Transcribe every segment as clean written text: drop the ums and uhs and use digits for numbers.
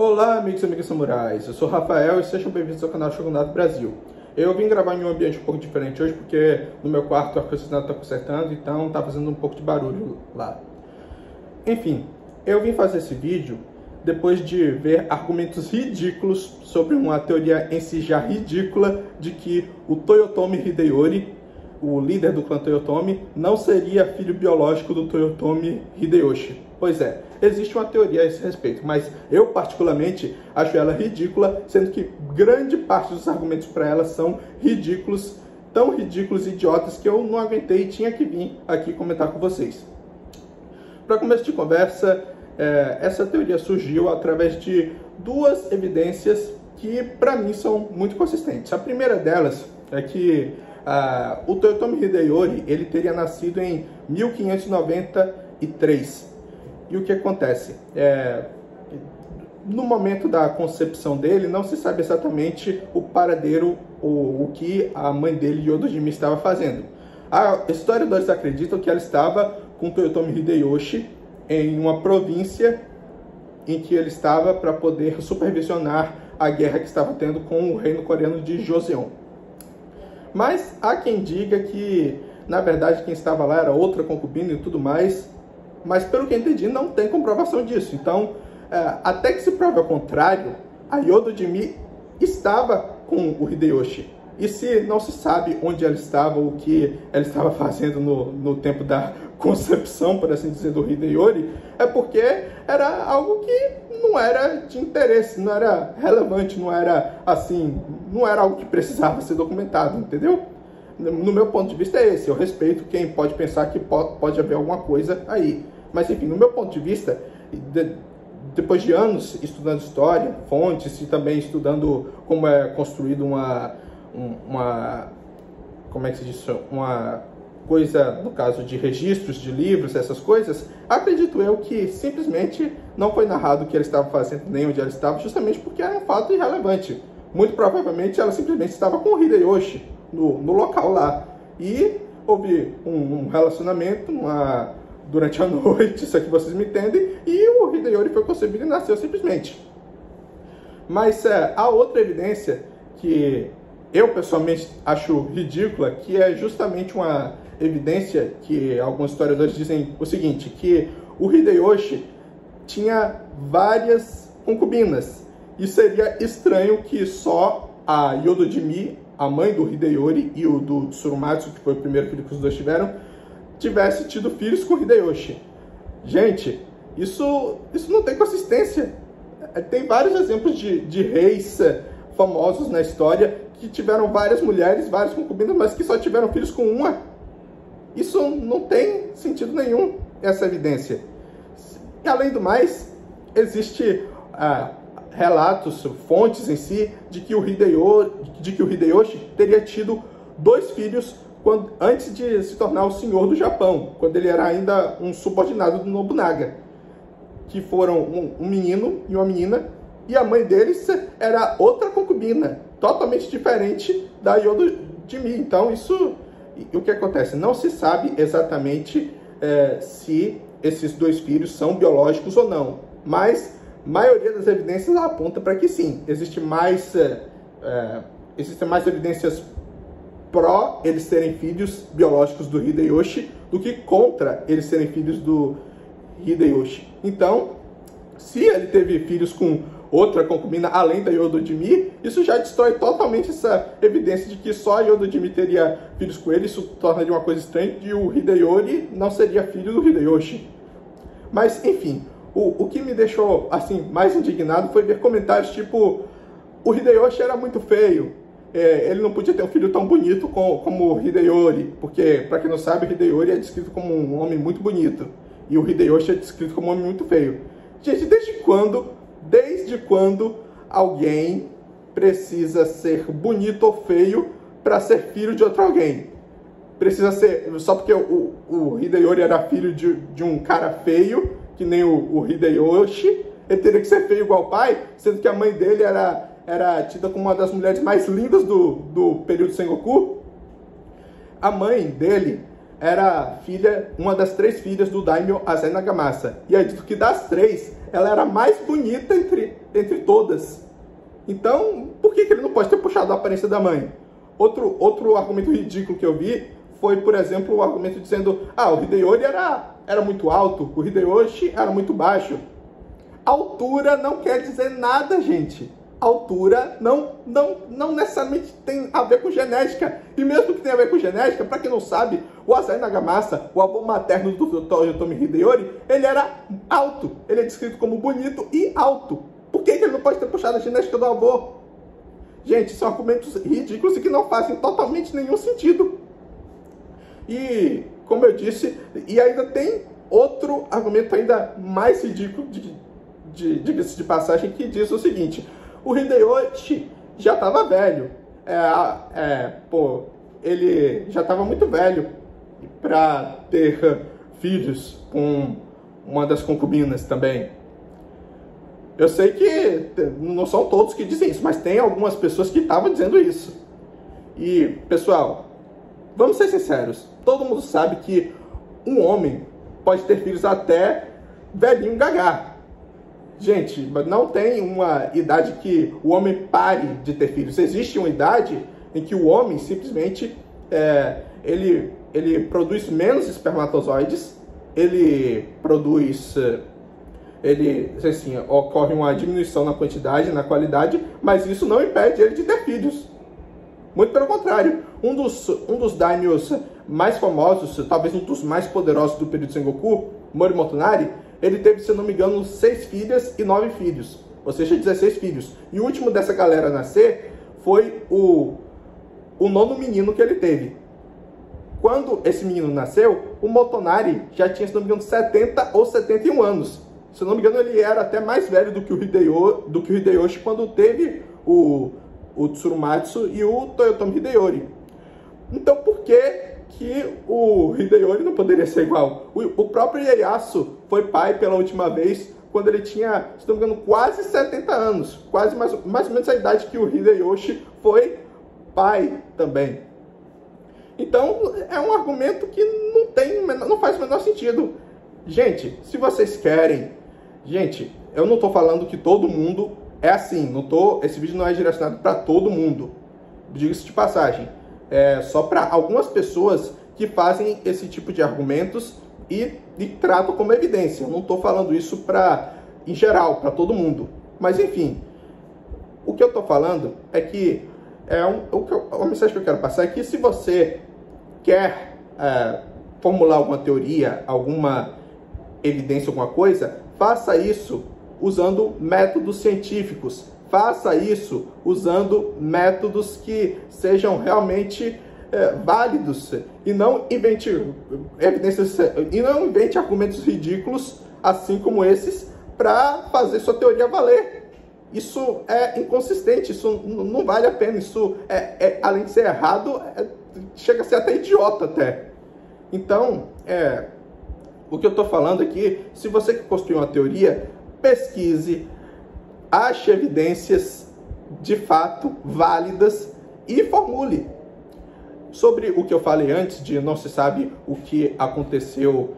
Olá, amigos e amigas samurais, eu sou o Rafael e sejam bem-vindos ao canal Shogunato Brasil. Eu vim gravar em um ambiente um pouco diferente hoje porque no meu quarto o ar-condicionado está consertando, então está fazendo um pouco de barulho lá. Enfim, eu vim fazer esse vídeo depois de ver argumentos ridículos sobre uma teoria em si já ridícula de que o Toyotomi Hideyori, o líder do clã Toyotomi, não seria filho biológico do Toyotomi Hideyoshi. Pois é, existe uma teoria a esse respeito, mas eu particularmente acho ela ridícula, sendo que grande parte dos argumentos para ela são ridículos, tão ridículos e idiotas que eu não aguentei e tinha que vir aqui comentar com vocês. Para começo de conversa, essa teoria surgiu através de duas evidências que para mim são muito consistentes. A primeira delas é que o Toyotomi Hideyori ele teria nascido em 1593. E o que acontece? No momento da concepção dele, não se sabe exatamente o paradeiro, o que a mãe dele, Yodojimi, estava fazendo. A historiadores acreditam que ela estava com Toyotomi Hideyoshi em uma província em que ele estava para poder supervisionar a guerra que estava tendo com o reino coreano de Joseon. Mas há quem diga que, na verdade, quem estava lá era outra concubina e tudo mais. Mas, pelo que eu entendi, não tem comprovação disso. Então, até que se prove ao contrário, a Yodojimi estava com o Hideyoshi. E se não se sabe onde ela estava, o que ela estava fazendo no tempo da concepção, por assim dizer, do Hideyori, é porque era algo que não era de interesse, não era relevante, não era assim, não era algo que precisava ser documentado, entendeu? No meu ponto de vista é esse, eu respeito quem pode pensar que pode haver alguma coisa aí. Mas enfim, no meu ponto de vista, depois de anos estudando história, fontes e também estudando como é construído como é que se diz, uma coisa, no caso de registros de livros, essas coisas, acredito eu que simplesmente não foi narrado o que ela estava fazendo, nem onde ela estava, justamente porque era um fato irrelevante. Muito provavelmente ela simplesmente estava com o Hideyoshi no local lá. E houve um relacionamento durante a noite, isso aqui vocês me entendem, e o Hideyori foi concebido e nasceu simplesmente. Mas há outra evidência que eu pessoalmente acho ridícula, que é justamente uma evidência que alguns historiadores dizem o seguinte, que o Hideyoshi tinha várias concubinas, e seria estranho que só a Yodojimi, a mãe do Hideyori, e o do Tsurumatsu, que foi o primeiro filho que os dois tiveram, tivesse tido filhos com Hideyoshi. Gente, isso não tem consistência. Tem vários exemplos de reis famosos na história que tiveram várias mulheres, várias concubinas, mas que só tiveram filhos com uma. Isso não tem sentido nenhum, essa evidência. E além do mais, existe relatos, fontes em si, de que o Hideyoshi teria tido 2 filhos antes de se tornar o senhor do Japão, quando ele era ainda um subordinado do Nobunaga, que foram um menino e uma menina, e a mãe deles era outra concubina, totalmente diferente da Yodojimi. Então, o que acontece? Não se sabe exatamente se esses 2 filhos são biológicos ou não, mas a maioria das evidências aponta para que sim. Existem mais evidências pró eles serem filhos biológicos do Hideyoshi do que contra eles serem filhos do Hideyoshi. Então, se ele teve filhos com outra concubina além da Yodojimi, isso já destrói totalmente essa evidência de que só a Yodojimi teria filhos com ele. Isso tornaria uma coisa estranha de o Hideyori não seria filho do Hideyoshi. Mas, enfim, o que me deixou assim mais indignado foi ver comentários tipo: o Hideyoshi era muito feio, ele não podia ter um filho tão bonito como o Hideyori, porque, para quem não sabe, o Hideyori é descrito como um homem muito bonito e o Hideyoshi é descrito como um homem muito feio. Gente, desde quando alguém precisa ser bonito ou feio para ser filho de outro alguém? Precisa ser só porque o Hideyori era filho de um cara feio, que nem o Hideyoshi, ele teria que ser feio igual o pai, sendo que a mãe dele era tida como uma das mulheres mais lindas do período Sengoku? A mãe dele era uma das 3 filhas do Daimyo Asai Nagamasa. E é dito que das 3, ela era a mais bonita entre todas. Então, por que ele não pode ter puxado a aparência da mãe? Outro argumento ridículo que eu vi foi, por exemplo, o argumento dizendo: o Hideyori era muito alto, o Hideyoshi era muito baixo. Altura não quer dizer nada, gente. Altura não necessariamente tem a ver com genética. E mesmo que tenha a ver com genética, para quem não sabe, o Asai Nagamasa, o avô materno do Toyotomi Hideyori, ele era alto. Ele é descrito como bonito e alto. Por que ele não pode ter puxado a genética do avô? Gente, são argumentos ridículos e que não fazem totalmente nenhum sentido. E, como eu disse, e ainda tem outro argumento ainda mais ridículo, diga-se de passagem, que diz o seguinte: o Hideyoshi já estava velho. Ele já estava muito velho para ter filhos com uma das concubinas também. Eu sei que não são todos que dizem isso, mas tem algumas pessoas que estavam dizendo isso. E, pessoal, vamos ser sinceros. Todo mundo sabe que um homem pode ter filhos até velhinho gagá. Gente, não tem uma idade que o homem pare de ter filhos. Existe uma idade em que o homem simplesmente ele produz menos espermatozoides, ocorre uma diminuição na quantidade, na qualidade, mas isso não impede ele de ter filhos. Muito pelo contrário, um dos daimyos mais famosos, talvez um dos mais poderosos do período Sengoku, Mori Motonari, ele teve, se eu não me engano, 6 filhas e 9 filhos, ou seja, 16 filhos. E o último dessa galera a nascer foi o 9º menino que ele teve. Quando esse menino nasceu, o Motonari já tinha, se não me engano, 70 ou 71 anos. Se eu não me engano, ele era até mais velho do que o Hideyoshi quando teve o Tsurumatsu e o Toyotomi Hideyori. Então, por que o Hideyori não poderia ser igual? O próprio Ieyasu foi pai pela última vez quando ele tinha, se não me engano, quase 70 anos. Quase mais ou menos a idade que o Hideyoshi foi pai também. Então, é um argumento que não faz o menor sentido. Gente, se vocês querem... Gente, eu não estou falando que todo mundo é assim. Esse vídeo não é direcionado para todo mundo. Diga-se de passagem. É só para algumas pessoas que fazem esse tipo de argumentos e tratam como evidência. Eu não estou falando isso em geral, para todo mundo. Mas, enfim, o que eu estou falando é que... a mensagem que eu quero passar é que se você quer formular alguma teoria, alguma evidência, alguma coisa, faça isso usando métodos científicos. Faça isso usando métodos que sejam realmente válidos e não invente evidências e não invente argumentos ridículos assim como esses para fazer sua teoria valer. Isso é inconsistente, isso não vale a pena, isso além de ser errado, chega a ser até idiota até. Então, o que eu estou falando aqui, se você quer construir uma teoria, pesquise, ache evidências de fato válidas e formule. Sobre o que eu falei antes, de não se sabe o que aconteceu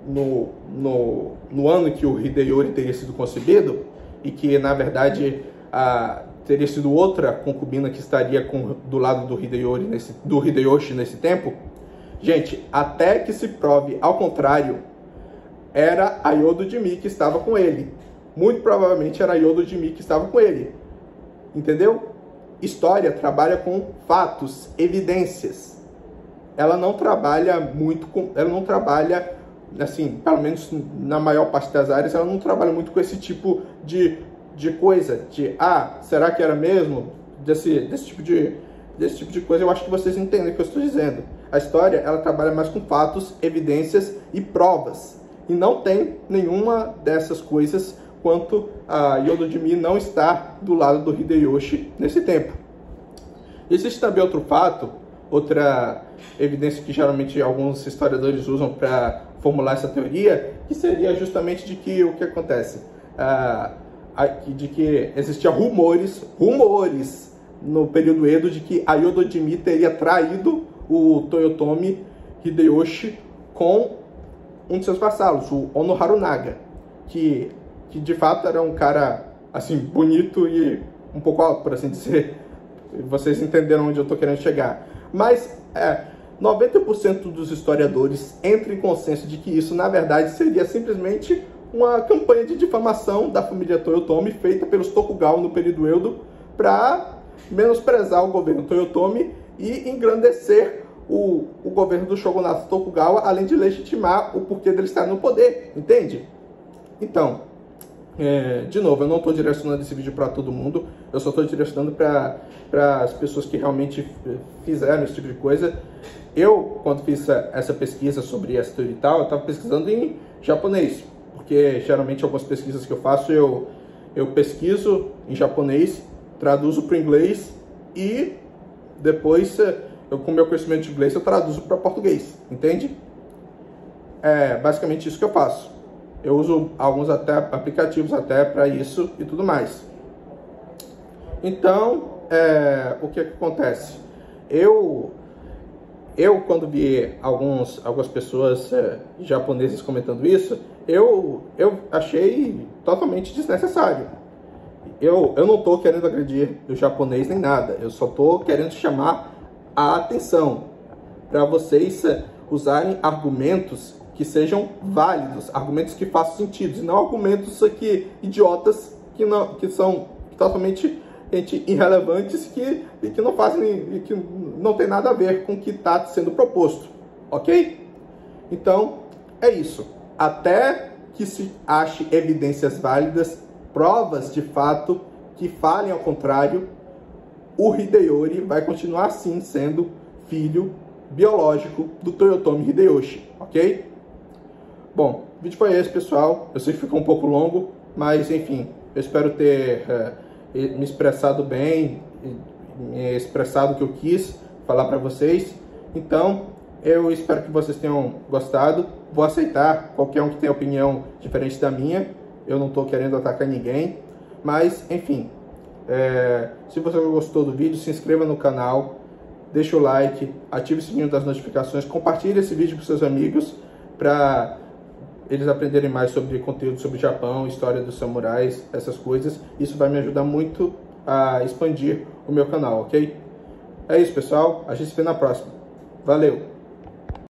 no ano em que o Hideyori teria sido concebido, e que, na verdade, teria sido outra concubina que estaria do lado do Hideyoshi nesse tempo. Gente, até que se prove ao contrário, era a Yodo Jimi que estava com ele. Muito provavelmente era a Yodo Jimi que estava com ele. Entendeu? História trabalha com fatos, evidências. Ela não trabalha ela não trabalha, assim, pelo menos na maior parte das áreas, ela não trabalha muito com esse tipo de coisa. Será que era mesmo? Desse tipo de coisa. Eu acho que vocês entendem o que eu estou dizendo. A história, ela trabalha mais com fatos, evidências e provas. E não tem nenhuma dessas coisas quanto a Yodo Jimi não estar do lado do Hideyoshi nesse tempo. Existe também outro fato, outra evidência que geralmente alguns historiadores usam para formular essa teoria, que seria justamente de que o que acontece? De que existiam rumores no período Edo de que a Yodo Jimi teria traído o Toyotomi Hideyoshi com um de seus vassalos, o Ono Harunaga, que de fato era um cara assim bonito e um pouco alto, por assim dizer. Vocês entenderam onde eu estou querendo chegar. Mas 90% dos historiadores entram em consenso de que isso, na verdade, seria simplesmente uma campanha de difamação da família Toyotomi feita pelos Tokugawa no período Edo para menosprezar o governo Toyotomi e engrandecer o governo do shogunato Tokugawa, além de legitimar o porquê dele estar no poder, entende? Então, de novo, eu não estou direcionando esse vídeo para todo mundo, eu só estou direcionando para as pessoas que realmente fizeram esse tipo de coisa. Eu, quando fiz essa pesquisa sobre essa teoria e tal, eu estava pesquisando em japonês, porque geralmente algumas pesquisas que eu faço, eu pesquiso em japonês, traduzo para o inglês e depois, com o meu conhecimento de inglês, eu traduzo para português, entende? É basicamente isso que eu faço. Eu uso alguns aplicativos até para isso e tudo mais. Então, o que acontece? Eu quando vi algumas pessoas japonesas comentando isso, eu achei totalmente desnecessário. Eu não estou querendo agredir o japonês nem nada. Eu só estou querendo chamar a atenção para vocês usarem argumentos que sejam válidos, argumentos que façam sentido, e não argumentos aqui idiotas que são totalmente irrelevantes e que não fazem, que não tem nada a ver com o que está sendo proposto, ok? Então é isso. Até que se ache evidências válidas, provas de fato que falem ao contrário, o Hideyori vai continuar sim sendo filho biológico do Toyotomi Hideyoshi, ok? Bom, o vídeo foi esse, pessoal. Eu sei que ficou um pouco longo, mas enfim, eu espero ter me expressado bem, me expressado o que eu quis falar para vocês. Então, eu espero que vocês tenham gostado. Vou aceitar qualquer um que tenha opinião diferente da minha. Eu não estou querendo atacar ninguém, mas enfim, se você gostou do vídeo, se inscreva no canal, deixa o like, ative o sininho das notificações, compartilhe esse vídeo com seus amigos para eles aprenderem mais sobre conteúdo sobre Japão, história dos samurais, essas coisas. Isso vai me ajudar muito a expandir o meu canal, ok? É isso, pessoal. A gente se vê na próxima. Valeu!